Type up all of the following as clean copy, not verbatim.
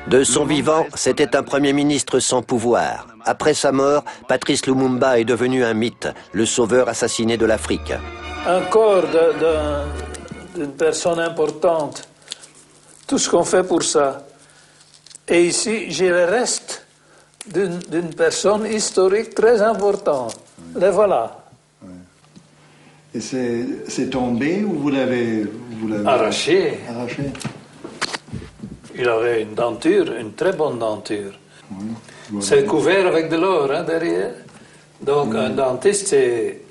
De son vivant, c'était un premier ministre sans pouvoir. Après sa mort, Patrice Lumumba est devenu un mythe, le sauveur assassiné de l'Afrique. Un corps d'une personne importante, tout ce qu'on fait pour ça. Et ici, j'ai le reste d'une personne historique très importante. Les voilà. Et c'est tombé ou vous l'avez arraché? Arraché. Il avait une denture, une très bonne denture. Oui, voilà. C'est couvert avec de l'or hein, derrière. Donc un dentiste, c'est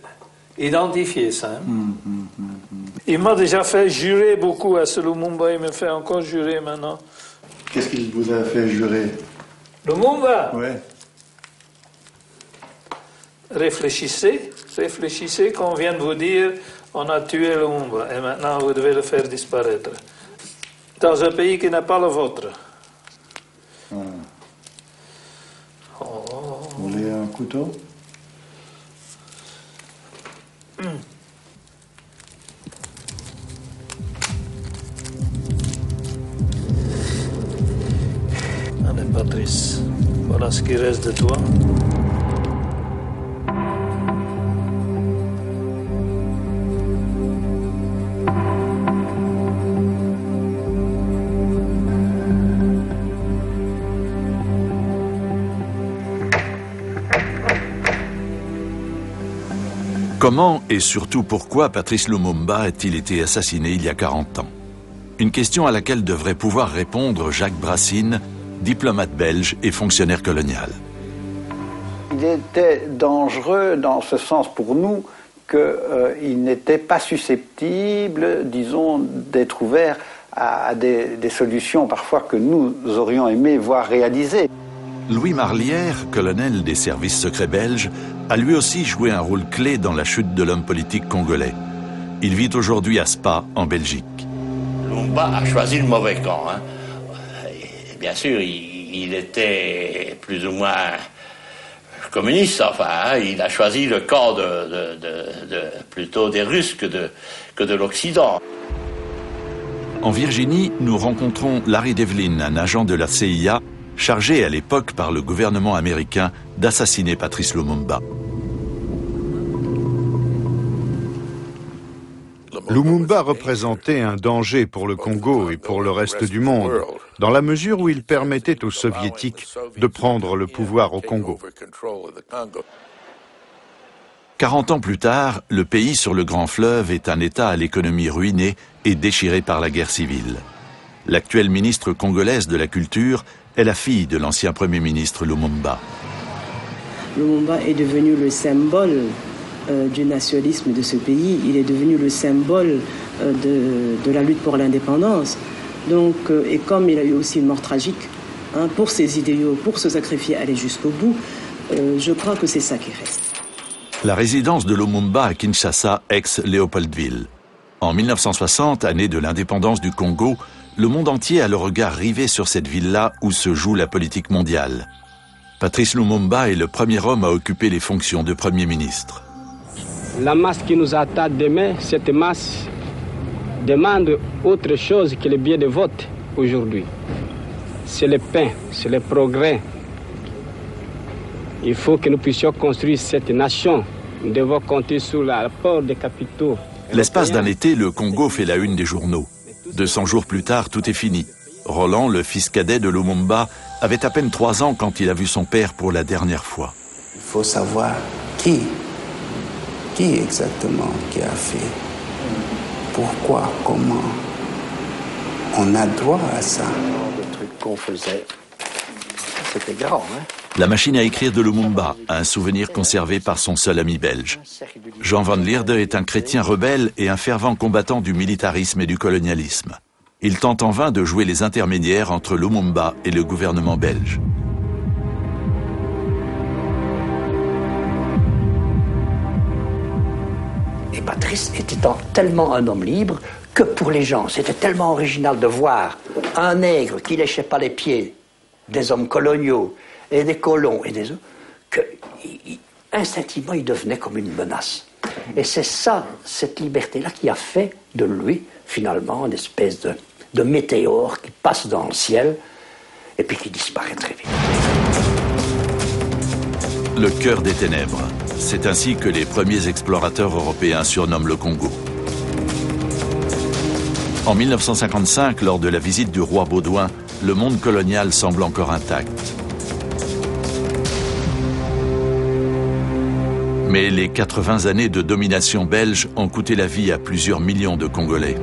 identifié ça. Hein. Il m'a déjà fait jurer beaucoup à ce Lumumba, il me fait encore jurer maintenant. Qu'est-ce qu'il vous a fait jurer? Lumumba? Oui. Réfléchissez qu'on vient de vous dire on a tué Lumumba et maintenant vous devez le faire disparaître. Dans un pays qui n'est pas le vôtre. Ah. Oh. Vous voulez un couteau? Allez, Patrice, voilà ce qui reste de toi. Comment et surtout pourquoi Patrice Lumumba a-t-il été assassiné il y a 40 ans? Une question à laquelle devrait pouvoir répondre Jacques Brassine, diplomate belge et fonctionnaire colonial. Il était dangereux dans ce sens pour nous qu'il n'était pas susceptible, disons, d'être ouvert à des solutions parfois que nous aurions aimé voir réalisées. Louis Marlière, colonel des services secrets belges, a lui aussi joué un rôle clé dans la chute de l'homme politique congolais. Il vit aujourd'hui à Spa, en Belgique. Lumumba a choisi le mauvais camp. Hein. Et bien sûr, il était plus ou moins communiste. Enfin, hein. Il a choisi le camp plutôt des Russes que de l'Occident. En Virginie, nous rencontrons Larry Devlin, un agent de la CIA, chargé à l'époque par le gouvernement américain d'assassiner Patrice Lumumba. Lumumba représentait un danger pour le Congo et pour le reste du monde, dans la mesure où il permettait aux Soviétiques de prendre le pouvoir au Congo. 40 ans plus tard, le pays sur le Grand Fleuve est un État à l'économie ruinée et déchiré par la guerre civile. L'actuelle ministre congolaise de la Culture est la fille de l'ancien Premier ministre Lumumba. Lumumba est devenu le symbole du nationalisme de ce pays. Il est devenu le symbole de la lutte pour l'indépendance. Donc, et comme il a eu aussi une mort tragique, hein, pour ses idéaux, pour se sacrifier, aller jusqu'au bout, je crois que c'est ça qui reste. La résidence de Lumumba à Kinshasa, ex-Léopoldville. En 1960, année de l'indépendance du Congo, le monde entier a le regard rivé sur cette ville-là où se joue la politique mondiale. Patrice Lumumba est le premier homme à occuper les fonctions de Premier ministre. La masse qui nous attend demain, cette masse demande autre chose que le bien de vote aujourd'hui. C'est le pain, c'est le progrès. Il faut que nous puissions construire cette nation. Nous devons compter sur l'apport des capitaux. L'espace d'un été, le Congo fait la une des journaux. 200 jours plus tard, tout est fini. Roland, le fils cadet de Lumumba, avait à peine 3 ans quand il a vu son père pour la dernière fois. Il faut savoir qui exactement qui a fait, pourquoi, comment. On a droit à ça. Le truc qu'on faisait, c'était grand, hein? La machine à écrire de Lumumba, un souvenir conservé par son seul ami belge. Jean van Lierde est un chrétien rebelle et un fervent combattant du militarisme et du colonialisme. Il tente en vain de jouer les intermédiaires entre Lumumba et le gouvernement belge. Et Patrice était tellement un homme libre que pour les gens, c'était tellement original de voir un nègre qui léchait pas les pieds des hommes coloniaux et des colons et des autres, que instinctivement il devenait comme une menace. Et c'est ça, cette liberté-là, qui a fait de lui, finalement, une espèce de météore qui passe dans le ciel et puis qui disparaît très vite. Le cœur des ténèbres. C'est ainsi que les premiers explorateurs européens surnomment le Congo. En 1955, lors de la visite du roi Baudouin, le monde colonial semble encore intact. Mais les 80 années de domination belge ont coûté la vie à plusieurs millions de Congolais.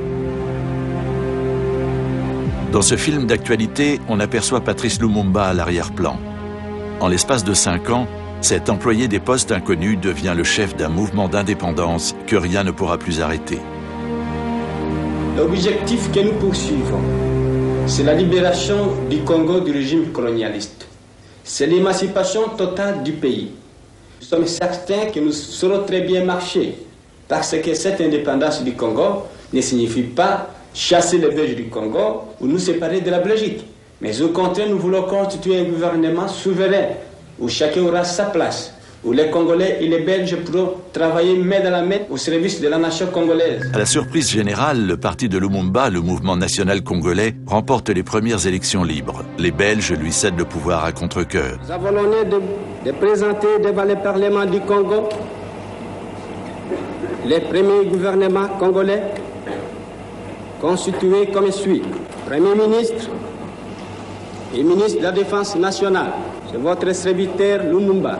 Dans ce film d'actualité, on aperçoit Patrice Lumumba à l'arrière-plan. En l'espace de 5 ans, cet employé des postes inconnus devient le chef d'un mouvement d'indépendance que rien ne pourra plus arrêter. L'objectif que nous poursuivons, c'est la libération du Congo du régime colonialiste. C'est l'émancipation totale du pays. Nous sommes certains que nous saurons très bien marcher, parce que cette indépendance du Congo ne signifie pas chasser les Belges du Congo ou nous séparer de la Belgique. Mais au contraire, nous voulons constituer un gouvernement souverain, où chacun aura sa place, où les Congolais et les Belges pourront travailler main dans la main au service de la nation congolaise. À la surprise générale, le parti de Lumumba, le mouvement national congolais, remporte les premières élections libres. Les Belges lui cèdent le pouvoir à contre-cœur. Nous avons l'honneur de présenter devant le Parlement du Congo les premiers gouvernements congolais constitués comme suit. Premier ministre et ministre de la Défense nationale. C'est votre serviteur Lumumba.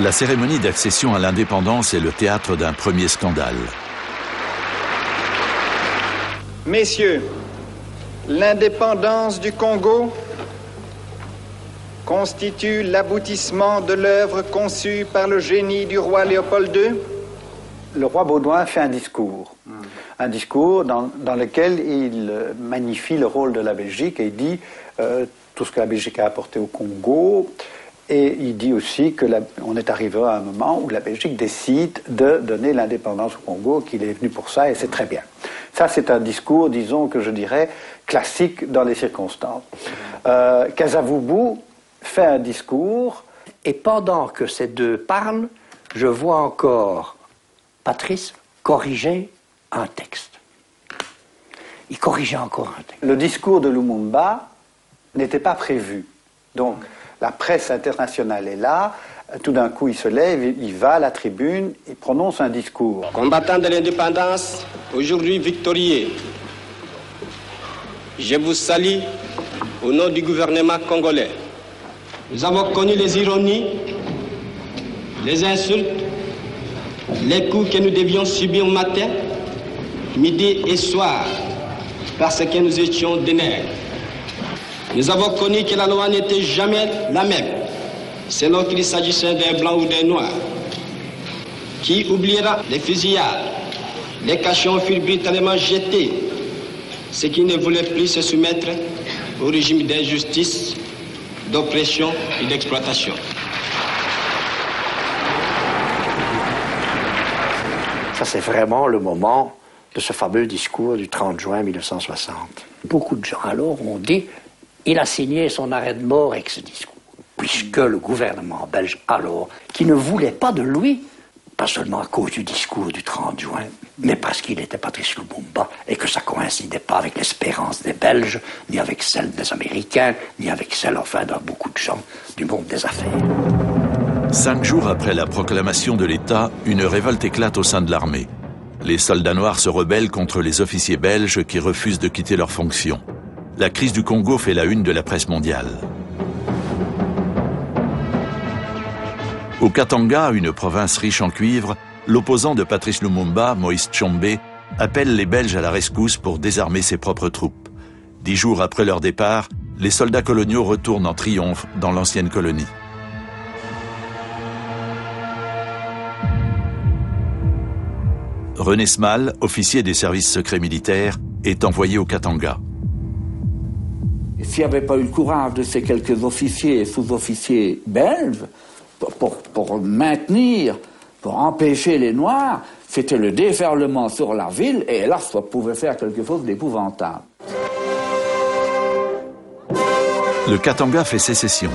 La cérémonie d'accession à l'indépendance est le théâtre d'un premier scandale. Messieurs, l'indépendance du Congo constitue l'aboutissement de l'œuvre conçue par le génie du roi Léopold II. Le roi Baudouin fait un discours dans lequel il magnifie le rôle de la Belgique et il dit tout ce que la Belgique a apporté au Congo, et il dit aussi qu'on est arrivé à un moment où la Belgique décide de donner l'indépendance au Congo, qu'il est venu pour ça et c'est très bien. Ça c'est un discours, disons que je dirais, classique dans les circonstances. Kasavubu fait un discours. Et pendant que ces deux parlent, je vois encore Patrice corriger un texte. Il corrigeait encore un texte. Le discours de Lumumba n'était pas prévu. Donc, la presse internationale est là, tout d'un coup il se lève, il va à la tribune, il prononce un discours. Combattant de l'indépendance, aujourd'hui victorieux, je vous salue au nom du gouvernement congolais. Nous avons connu les ironies, les insultes, les coups que nous devions subir matin, midi et soir, parce que nous étions des nègres. Nous avons connu que la loi n'était jamais la même, selon qu'il s'agissait d'un blanc ou d'un noir. Qui oubliera les fusillades? Les cachons furent brutalement jetés. Ceux qui ne voulaient plus se soumettre au régime d'injustice, d'oppression et d'exploitation. Ça, c'est vraiment le moment de ce fameux discours du 30 juin 1960. Beaucoup de gens alors ont dit il a signé son arrêt de mort avec ce discours, puisque le gouvernement belge alors, qui ne voulait pas de lui, pas seulement à cause du discours du 30 juin, mais parce qu'il était Patrice Lumumba et que ça ne coïncidait pas avec l'espérance des Belges, ni avec celle des Américains, ni avec celle, enfin, de beaucoup de gens du monde des affaires. 5 jours après la proclamation de l'État, une révolte éclate au sein de l'armée. Les soldats noirs se rebellent contre les officiers belges qui refusent de quitter leurs fonctions. La crise du Congo fait la une de la presse mondiale. Au Katanga, une province riche en cuivre, l'opposant de Patrice Lumumba, Moïse Tshombe, appelle les Belges à la rescousse pour désarmer ses propres troupes. 10 jours après leur départ, les soldats coloniaux retournent en triomphe dans l'ancienne colonie. René Smale, officier des services secrets militaires, est envoyé au Katanga. S'il n'y avait pas eu le courage de ces quelques officiers et sous-officiers belges pour maintenir, pour empêcher les Noirs, c'était le déferlement sur la ville et là, ça pouvait faire quelque chose d'épouvantable. Le Katanga fait sécession.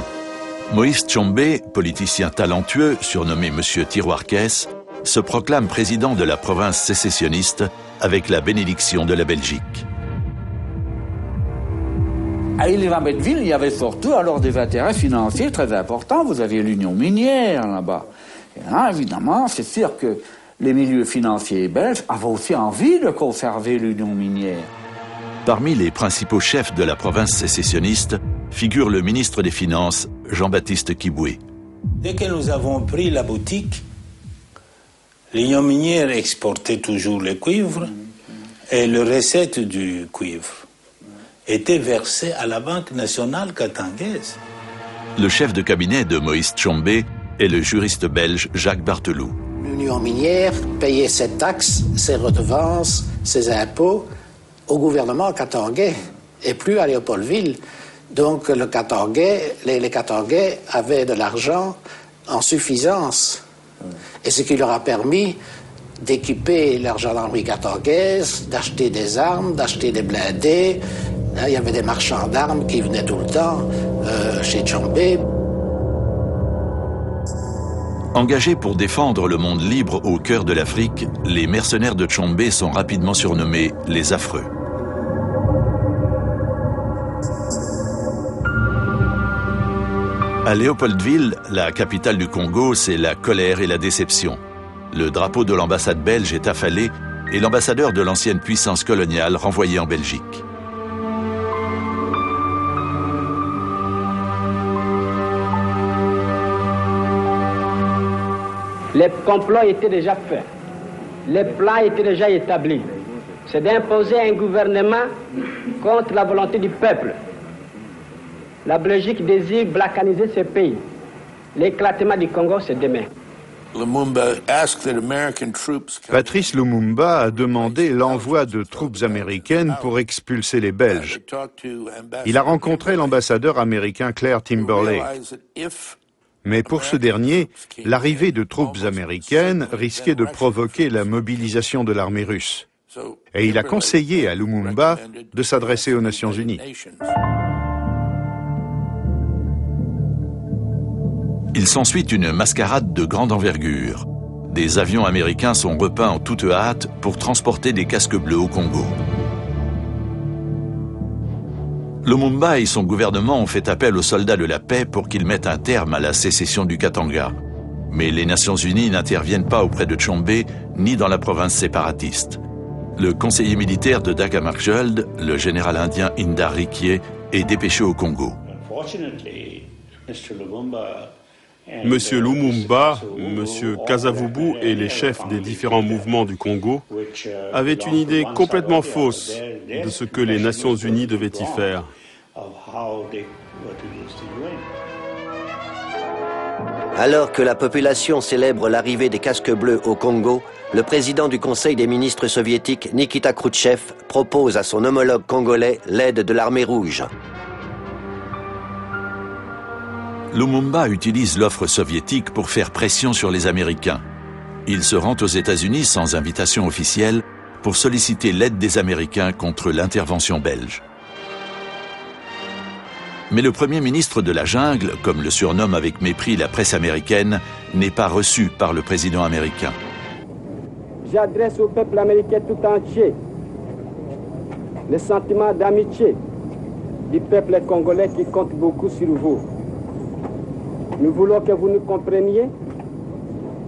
Moïse Tshombe, politicien talentueux, surnommé Monsieur Tiroir-Caisse, se proclame président de la province sécessionniste avec la bénédiction de la Belgique. À Ilivametville, il y avait surtout alors des intérêts financiers très importants. Vous aviez l'union minière là-bas. Et là, évidemment, c'est sûr que les milieux financiers belges avaient aussi envie de conserver l'union minière. Parmi les principaux chefs de la province sécessionniste figure le ministre des Finances, Jean-Baptiste Kiboué. Dès que nous avons pris la boutique, l'union minière exportait toujours le cuivre et les recettes du cuivre étaient versées à la Banque nationale katangaise. Le chef de cabinet de Moïse Tchombé est le juriste belge Jacques Barteloup. L'union minière payait ses taxes, ses redevances, ses impôts au gouvernement katangais et plus à Léopoldville. Donc les Katangais avaient de l'argent en suffisance. Et ce qui leur a permis d'équiper leur gendarmerie katangaise, d'acheter des armes, d'acheter des blindés. Là, il y avait des marchands d'armes qui venaient tout le temps chez Tchombé. Engagés pour défendre le monde libre au cœur de l'Afrique, les mercenaires de Tchombé sont rapidement surnommés les Affreux. À Léopoldville, la capitale du Congo, c'est la colère et la déception. Le drapeau de l'ambassade belge est affalé et l'ambassadeur de l'ancienne puissance coloniale renvoyé en Belgique. Les complots étaient déjà faits. Les plans étaient déjà établis. C'est d'imposer un gouvernement contre la volonté du peuple. La Belgique désire balkaniser ce pays. L'éclatement du Congo, c'est demain. Patrice Lumumba a demandé l'envoi de troupes américaines pour expulser les Belges. Il a rencontré l'ambassadeur américain Claire Timberlake. Mais pour ce dernier, l'arrivée de troupes américaines risquait de provoquer la mobilisation de l'armée russe. Et il a conseillé à Lumumba de s'adresser aux Nations Unies. Il s'ensuit une mascarade de grande envergure. Des avions américains sont repeints en toute hâte pour transporter des casques bleus au Congo. Lumumba et son gouvernement ont fait appel aux soldats de la paix pour qu'ils mettent un terme à la sécession du Katanga. Mais les Nations Unies n'interviennent pas auprès de Tchombé ni dans la province séparatiste. Le conseiller militaire de Dakamarjeld, le général indien Indar Riquier, est dépêché au Congo. Monsieur Lumumba, Monsieur Kasavubu et les chefs des différents mouvements du Congo avaient une idée complètement fausse de ce que les Nations Unies devaient y faire. Alors que la population célèbre l'arrivée des casques bleus au Congo, le président du Conseil des ministres soviétiques, Nikita Khrouchtchev, propose à son homologue congolais l'aide de l'armée rouge. Lumumba utilise l'offre soviétique pour faire pression sur les Américains. Il se rend aux États-Unis sans invitation officielle pour solliciter l'aide des Américains contre l'intervention belge. Mais le premier ministre de la jungle, comme le surnomme avec mépris la presse américaine, n'est pas reçu par le président américain. J'adresse au peuple américain tout entier le sentiment d'amitié du peuple congolais qui compte beaucoup sur vous. Nous voulons que vous nous compreniez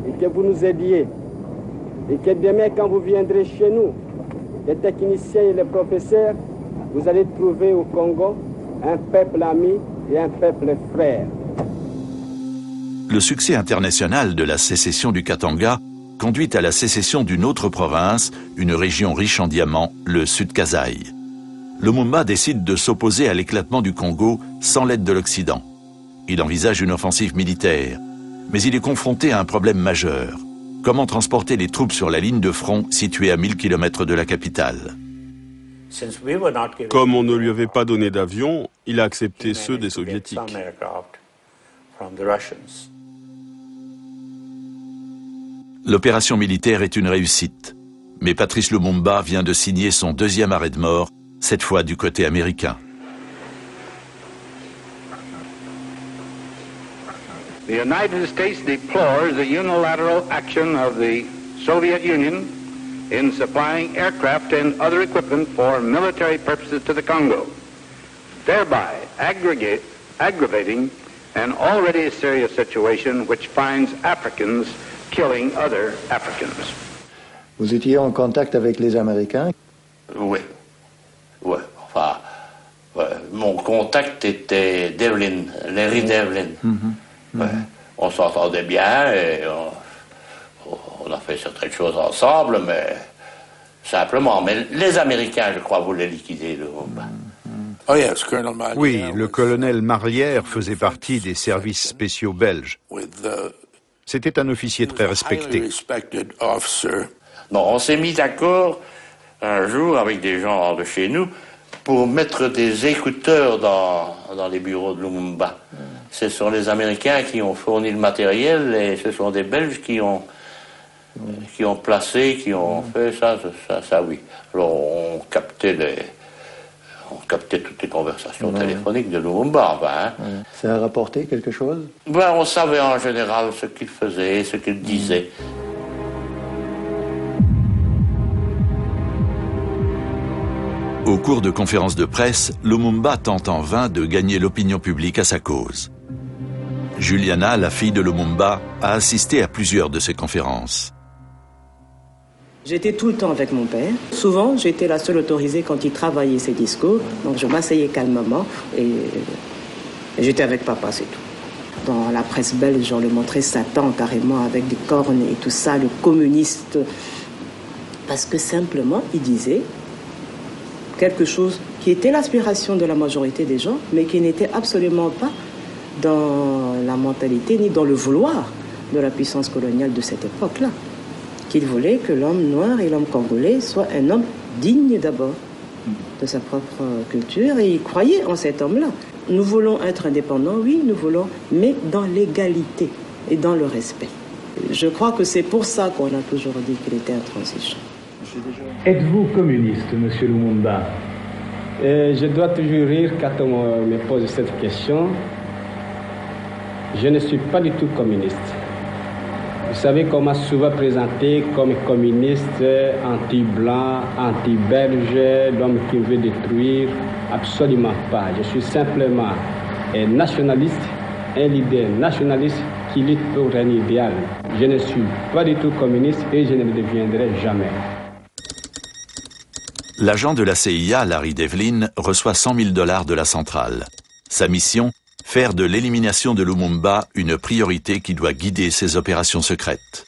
et que vous nous aidiez. Et que demain, quand vous viendrez chez nous, les techniciens et les professeurs, vous allez trouver au Congo un peuple ami et un peuple frère. Le succès international de la sécession du Katanga conduit à la sécession d'une autre province, une région riche en diamants, le Sud-Kasaï. Lumumba décide de s'opposer à l'éclatement du Congo sans l'aide de l'Occident. Il envisage une offensive militaire, mais il est confronté à un problème majeur. Comment transporter les troupes sur la ligne de front située à 1000 km de la capitale? Comme on ne lui avait pas donné d'avion, il a accepté ceux des Soviétiques. L'opération militaire est une réussite, mais Patrice Lumumba vient de signer son deuxième arrêt de mort, cette fois du côté américain. The United States deplores the unilateral action of the Soviet Union in supplying aircraft and other equipment for military purposes to the Congo. thereby aggravating an already serious situation which finds Africans killing other Africans. Vous étiez en contact avec les Américains? Oui. Ouais. Enfin, mon contact était Devlin, Larry Devlin. Ouais. On s'entendait bien et on a fait certaines choses ensemble, mais simplement. Mais les Américains, je crois, voulaient liquider le Lumumba. Oui, le colonel Marlière faisait partie des services spéciaux belges. C'était un officier très respecté. Non, on s'est mis d'accord un jour avec des gens de chez nous pour mettre des écouteurs dans les bureaux de Lumumba. Ce sont les Américains qui ont fourni le matériel et ce sont des Belges qui ont placé, qui ont fait ça, oui. Alors on captait toutes les conversations téléphoniques de Lumumba. Enfin, hein. Ça a rapporté quelque chose? Ben, on savait en général ce qu'il faisait, ce qu'il disait. Au cours de conférences de presse, Lumumba tente en vain de gagner l'opinion publique à sa cause. Juliana, la fille de Lumumba, a assisté à plusieurs de ces conférences. J'étais tout le temps avec mon père. Souvent, j'étais la seule autorisée quand il travaillait ses discours. Donc je m'asseyais calmement et j'étais avec papa, c'est tout. Dans la presse belge, on le montrait Satan carrément avec des cornes et tout ça, le communiste. Parce que simplement, il disait quelque chose qui était l'aspiration de la majorité des gens, mais qui n'était absolument pas dans la mentalité ni dans le vouloir de la puissance coloniale de cette époque-là. Qu'il voulait que l'homme noir et l'homme congolais soient un homme digne d'abord de sa propre culture, et il croyait en cet homme-là. Nous voulons être indépendants, oui, nous voulons, mais dans l'égalité et dans le respect. Je crois que c'est pour ça qu'on a toujours dit qu'il était intransigeant. Êtes-vous communiste, monsieur Lumumba? Je dois toujours rire quand on me pose cette question. Je ne suis pas du tout communiste. Vous savez qu'on m'a souvent présenté comme communiste, anti-blanc, anti-belge, l'homme qui veut détruire. Absolument pas. Je suis simplement un nationaliste, un leader nationaliste qui lutte pour un idéal. Je ne suis pas du tout communiste et je ne le deviendrai jamais. L'agent de la CIA, Larry Devlin, reçoit $100 000 de la centrale. Sa mission, faire de l'élimination de Lumumba une priorité qui doit guider ses opérations secrètes.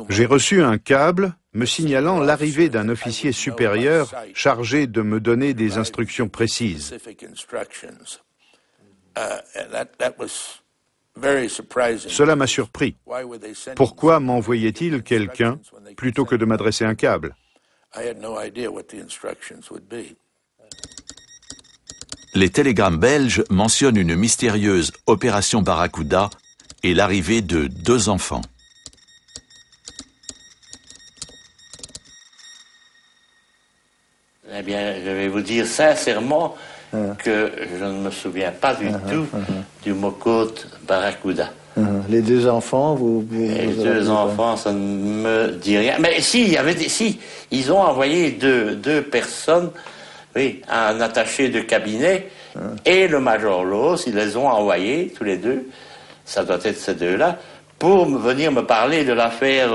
J'ai reçu un câble me signalant l'arrivée d'un officier supérieur chargé de me donner des instructions précises. Cela m'a surpris. Pourquoi m'envoyait-il quelqu'un plutôt que de m'adresser un câble? Les télégrammes belges mentionnent une mystérieuse opération Barracuda et l'arrivée de 2 enfants. Eh bien, je vais vous dire sincèrement que je ne me souviens pas du tout du mot-code Barracuda. Les 2 enfants, Les 2 enfants, ça ne me dit rien. Mais si, ils ont envoyé deux personnes, oui, un attaché de cabinet et le major Loos, ils les ont envoyés, tous les deux, ça doit être ces deux-là, pour venir me parler de l'affaire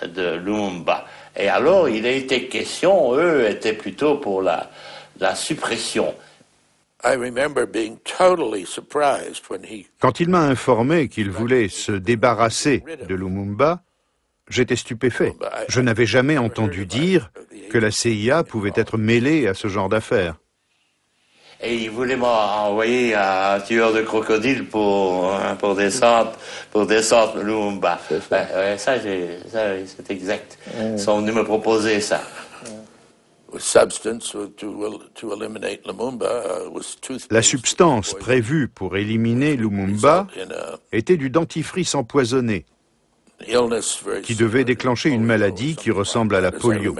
de Lumumba. Et alors, il a été question, eux étaient plutôt pour la suppression. Quand il m'a informé qu'il voulait se débarrasser de Lumumba, j'étais stupéfait. Je n'avais jamais entendu dire que la CIA pouvait être mêlée à ce genre d'affaires. Et il voulait m'envoyer un tueur de crocodile pour descendre Lumumba. Ça, c'est exact. Ils sont venus me proposer ça. La substance prévue pour éliminer Lumumba était du dentifrice empoisonné, qui devait déclencher une maladie qui ressemble à la polio.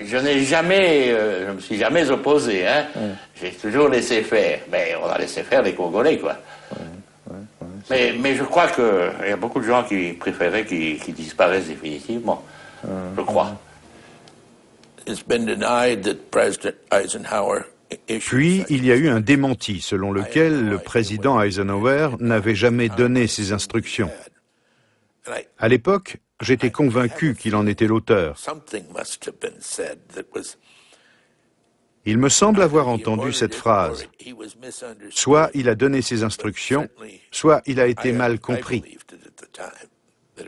Je me suis jamais opposé, hein. J'ai toujours laissé faire. Mais on a laissé faire les Congolais, quoi. Mais je crois qu'il y a beaucoup de gens qui préféraient qu'ils disparaissent définitivement. Je crois. Puis, il y a eu un démenti selon lequel le président Eisenhower n'avait jamais donné ses instructions. À l'époque, j'étais convaincu qu'il en était l'auteur. Il me semble avoir entendu cette phrase. Soit il a donné ses instructions, soit il a été mal compris.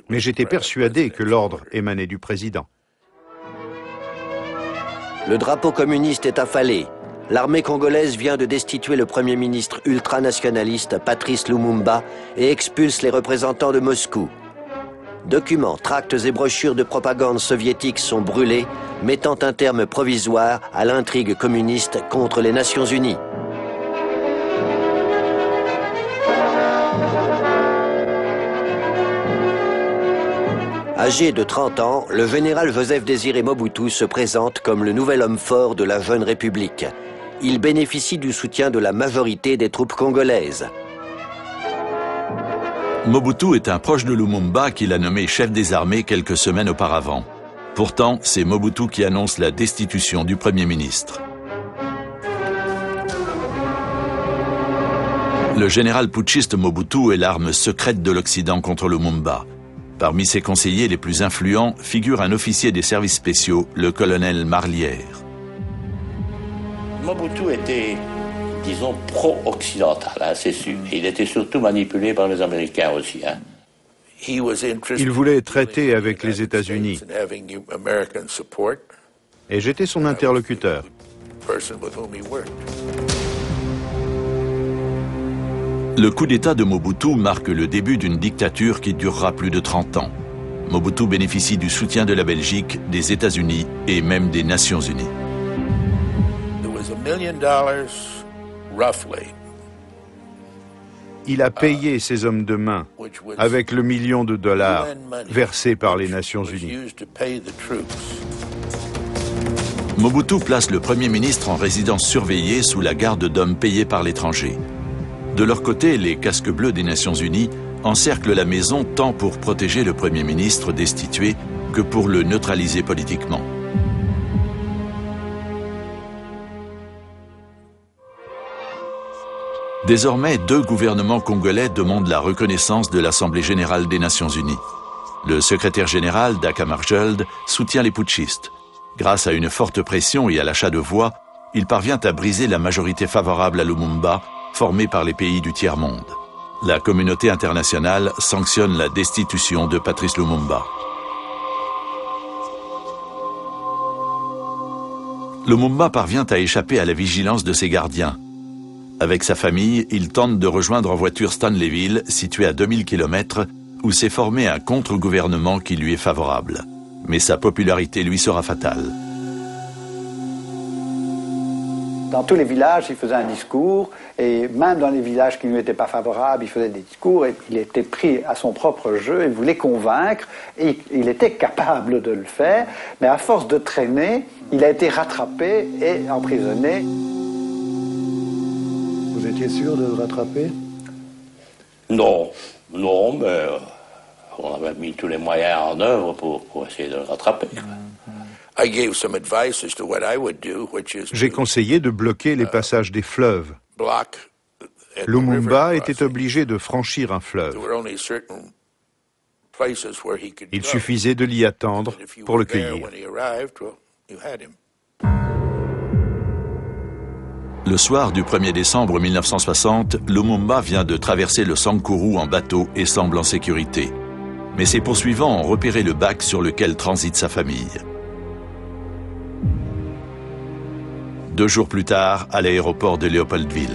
Mais j'étais persuadé que l'ordre émanait du président. Le drapeau communiste est affalé. L'armée congolaise vient de destituer le premier ministre ultranationaliste Patrice Lumumba et expulse les représentants de Moscou. Documents, tracts et brochures de propagande soviétiques sont brûlés, mettant un terme provisoire à l'intrigue communiste contre les Nations Unies. Âgé de 30 ans, le général Joseph Désiré Mobutu se présente comme le nouvel homme fort de la jeune République. Il bénéficie du soutien de la majorité des troupes congolaises. Mobutu est un proche de Lumumba qu'il a nommé chef des armées quelques semaines auparavant. Pourtant, c'est Mobutu qui annonce la destitution du Premier ministre. Le général putschiste Mobutu est l'arme secrète de l'Occident contre Lumumba. Parmi ses conseillers les plus influents figure un officier des services spéciaux, le colonel Marlière. Mobutu était, disons, pro-occidental, hein, c'est sûr. Il était surtout manipulé par les Américains aussi. Hein. Il voulait traiter avec les États-Unis. Et j'étais son interlocuteur. Le coup d'État de Mobutu marque le début d'une dictature qui durera plus de 30 ans. Mobutu bénéficie du soutien de la Belgique, des États-Unis et même des Nations Unies. Il a payé ses hommes de main avec le $1 million versé par les Nations Unies. Mobutu place le Premier ministre en résidence surveillée sous la garde d'hommes payés par l'étranger. De leur côté, les casques bleus des Nations Unies encerclent la maison tant pour protéger le Premier ministre destitué que pour le neutraliser politiquement. Désormais, 2 gouvernements congolais demandent la reconnaissance de l'Assemblée générale des Nations Unies. Le secrétaire général, Daka Marjold, soutient les putschistes. Grâce à une forte pression et à l'achat de voix, il parvient à briser la majorité favorable à Lumumba, formée par les pays du tiers-monde. La communauté internationale sanctionne la destitution de Patrice Lumumba. Lumumba parvient à échapper à la vigilance de ses gardiens. Avec sa famille, il tente de rejoindre en voiture Stanleyville, située à 2000 km, où s'est formé un contre-gouvernement qui lui est favorable. Mais sa popularité lui sera fatale. Dans tous les villages, il faisait un discours, et même dans les villages qui ne lui étaient pas favorables, il faisait des discours, et il était pris à son propre jeu, il voulait convaincre, et il était capable de le faire, mais à force de traîner, il a été rattrapé et emprisonné. Vous étiez sûr de le rattraper? Non, mais on avait mis tous les moyens en œuvre pour essayer de le rattraper. J'ai conseillé de bloquer les passages des fleuves. Lumumba était obligé de franchir un fleuve. Il suffisait de l'y attendre pour le cueillir. Le soir du 1er décembre 1960, Lumumba vient de traverser le Sankuru en bateau et semble en sécurité. Mais ses poursuivants ont repéré le bac sur lequel transite sa famille. 2 jours plus tard, à l'aéroport de Léopoldville.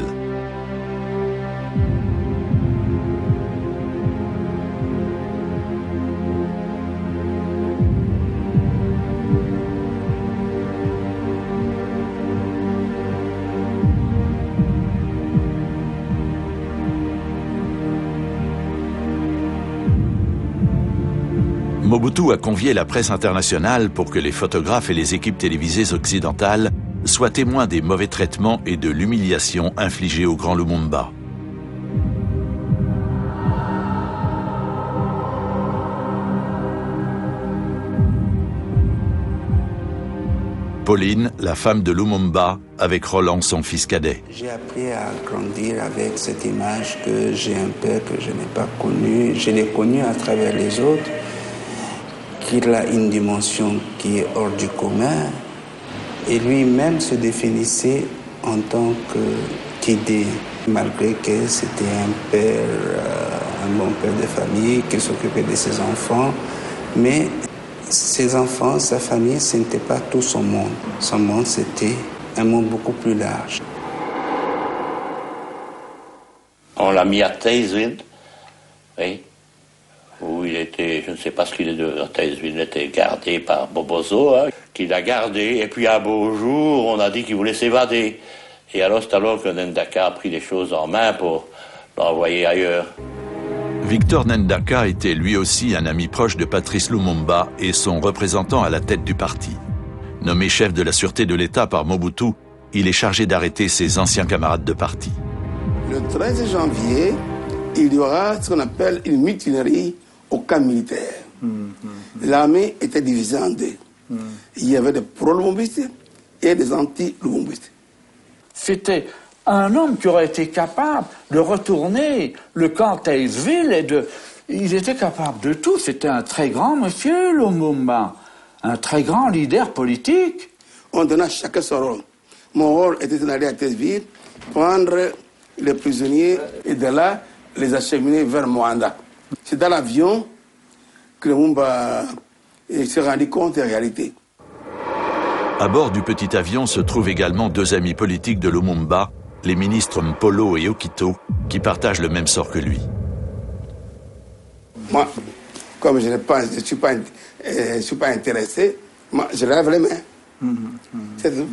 Mobutu a convié la presse internationale pour que les photographes et les équipes télévisées occidentales soient témoins des mauvais traitements et de l'humiliation infligée au grand Lumumba. Pauline, la femme de Lumumba, avec Roland, son fils cadet. J'ai appris à grandir avec cette image que j'ai un père que je n'ai pas connu. Je l'ai connu à travers les autres, qu'il a une dimension qui est hors du commun. Et lui-même se définissait en tant qu'idée, malgré que c'était un père, un bon père de famille qui s'occupait de ses enfants. Mais ses enfants, sa famille, ce n'était pas tout son monde. Son monde, c'était un monde beaucoup plus large. On l'a mis à Taysville, oui, où il était, je ne sais pas ce qu'il est de Taysville, il était gardé par Bobozo, hein, qui l'a gardé, et puis un beau jour, on a dit qu'il voulait s'évader. Et alors, c'est alors que Ndaka a pris les choses en main pour l'envoyer ailleurs. Victor Ndaka était lui aussi un ami proche de Patrice Lumumba et son représentant à la tête du parti. Nommé chef de la sûreté de l'État par Mobutu, il est chargé d'arrêter ses anciens camarades de parti. Le 13 janvier, il y aura ce qu'on appelle une mutinerie au camp militaire. L'armée était divisée en deux. Il y avait des pro-lumumbistes et des anti-lumumbistes. C'était un homme qui aurait été capable de retourner le camp Taysville et de... Il était capable de tout. C'était un très grand monsieur, Lumumba. Un très grand leader politique. On donna chacun son rôle. Mon rôle était d'aller à Taysville, prendre les prisonniers et de là, les acheminer vers Moanda. C'est dans l'avion que Lumumba s'est rendu compte des réalités. À bord du petit avion se trouvent également deux amis politiques de Lumumba, les ministres Mpolo et Okito, qui partagent le même sort que lui. Moi, comme je ne suis pas intéressé, moi, je lève les mains. C'est tout.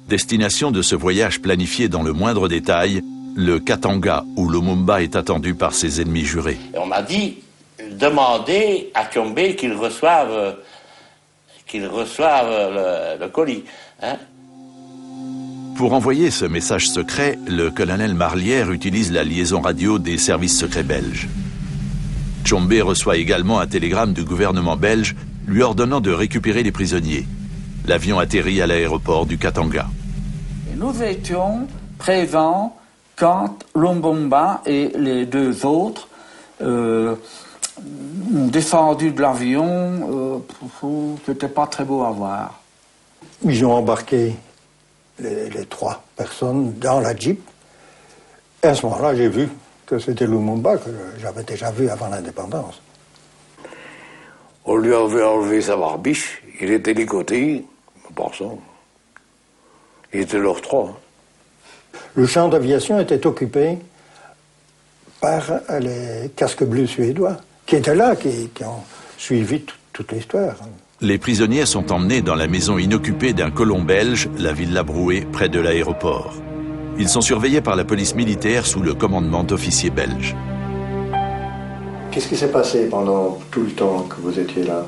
Destination de ce voyage planifié dans le moindre détail, le Katanga, où Lumumba est attendu par ses ennemis jurés. Et on m'a dit, demandez à Tshombe qu'il reçoive le colis. Hein? Pour envoyer ce message secret, le colonel Marlière utilise la liaison radio des services secrets belges. Tshombe reçoit également un télégramme du gouvernement belge lui ordonnant de récupérer les prisonniers. L'avion atterrit à l'aéroport du Katanga. Et nous étions présents quand Lumumba et les deux autres ont descendu de l'avion. C'était pas très beau à voir. Ils ont embarqué les trois personnes dans la Jeep. Et à ce moment-là, j'ai vu que c'était Lumumba que j'avais déjà vu avant l'indépendance. On lui avait enlevé sa barbiche, il était ligoté, par ça. Il était leurs trois. Le champ d'aviation était occupé par les casques bleus suédois, qui étaient là, qui ont suivi toute l'histoire. Les prisonniers sont emmenés dans la maison inoccupée d'un colon belge, la Villa Brouet, près de l'aéroport. Ils sont surveillés par la police militaire sous le commandement d'officiers belges. Qu'est-ce qui s'est passé pendant tout le temps que vous étiez là?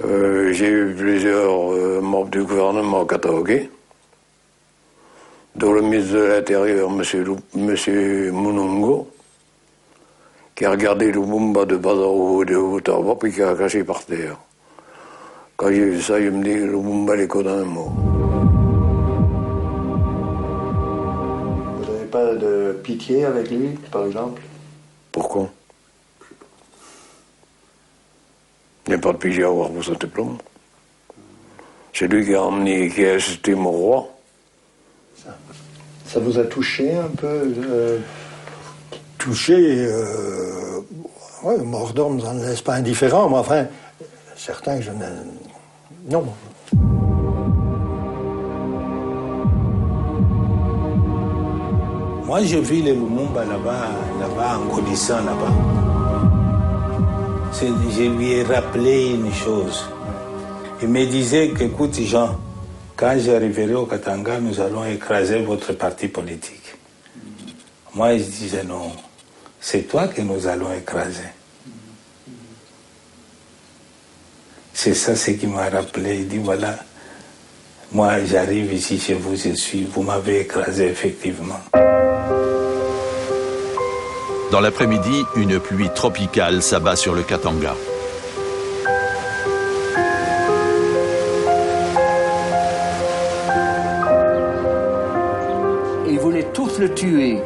J'ai eu plusieurs membres du gouvernement katangais, dont le ministre de l'Intérieur, M. Munongo, qui a regardé Lumumba de bas en haut et de haut en bas, puis qui a caché par terre. Quand j'ai vu ça, je me dis, Lumumba est condamné. Vous n'avez pas de pitié avec lui, par exemple? Pourquoi? Il n'y a pas de pitié à avoir pour ce diplôme. C'est lui qui a emmené, qui a assisté mon roi. Ça vous a touché un peu? Touché, ouais, mort d'homme, ça ne laisse pas indifférent, mais enfin, certains, je ne... Non. Moi, j'ai vu les Lumumba là-bas, en grandissant là-bas. Je lui ai rappelé une chose. Il me disait qu'écoute, Jean, quand j'arriverai au Katanga, nous allons écraser votre parti politique. Moi, je disais non, c'est toi que nous allons écraser. C'est ça ce qui m'a rappelé. Il dit voilà, moi j'arrive ici chez vous, vous m'avez écrasé effectivement. Dans l'après-midi, une pluie tropicale s'abat sur le Katanga. le tuer,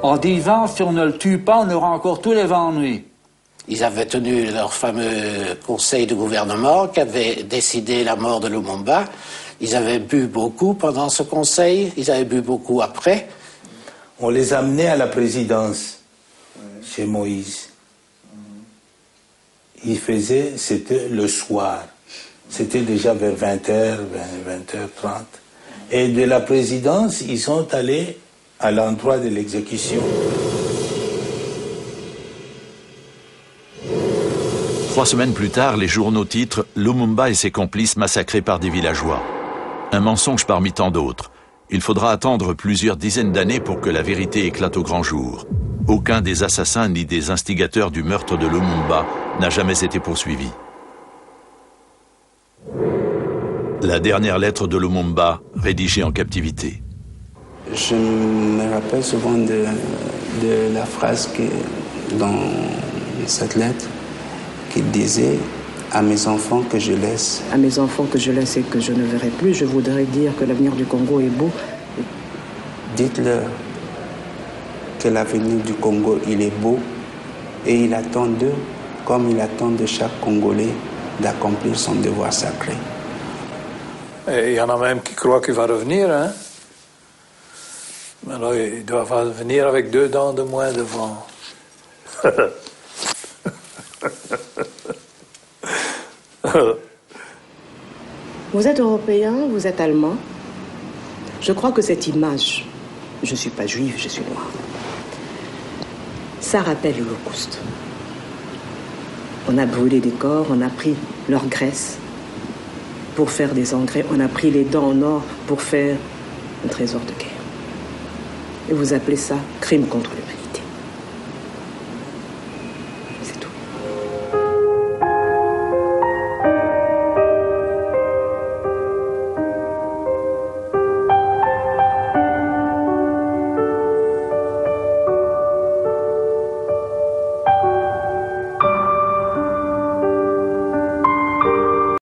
en disant si on ne le tue pas, on aura encore tous les vents en nuit. Ils avaient tenu leur fameux conseil de gouvernement qui avait décidé la mort de Lumumba. Ils avaient bu beaucoup pendant ce conseil, ils avaient bu beaucoup après. On les amenait à la présidence, chez Moïse. Ils faisaient, c'était le soir. C'était déjà vers 20h, 20h30. Et de la présidence, ils sont allés à l'endroit de l'exécution. 3 semaines plus tard, les journaux titrent « Lumumba et ses complices massacrés par des villageois ». Un mensonge parmi tant d'autres. Il faudra attendre plusieurs dizaines d'années pour que la vérité éclate au grand jour. Aucun des assassins ni des instigateurs du meurtre de Lumumba n'a jamais été poursuivi. La dernière lettre de Lumumba, rédigée en captivité. Je me rappelle souvent de la phrase dans cette lettre qui disait « À mes enfants que je laisse ». À mes enfants que je laisse et que je ne verrai plus, je voudrais dire que l'avenir du Congo est beau. Dites-leur que l'avenir du Congo, il est beau et il attend d'eux, comme il attend de chaque Congolais, d'accomplir son devoir sacré. Et il y en a même qui croient qu'il va revenir, hein. Mais alors, il doit venir avec 2 dents de moins devant. Vous êtes européen, vous êtes allemand. Je crois que cette image, je ne suis pas juive, je suis noire, ça rappelle l'Holocauste. On a brûlé des corps, on a pris leur graisse pour faire des engrais, on a pris les dents en or pour faire un trésor de guerre. Et vous appelez ça crime contre l'humanité.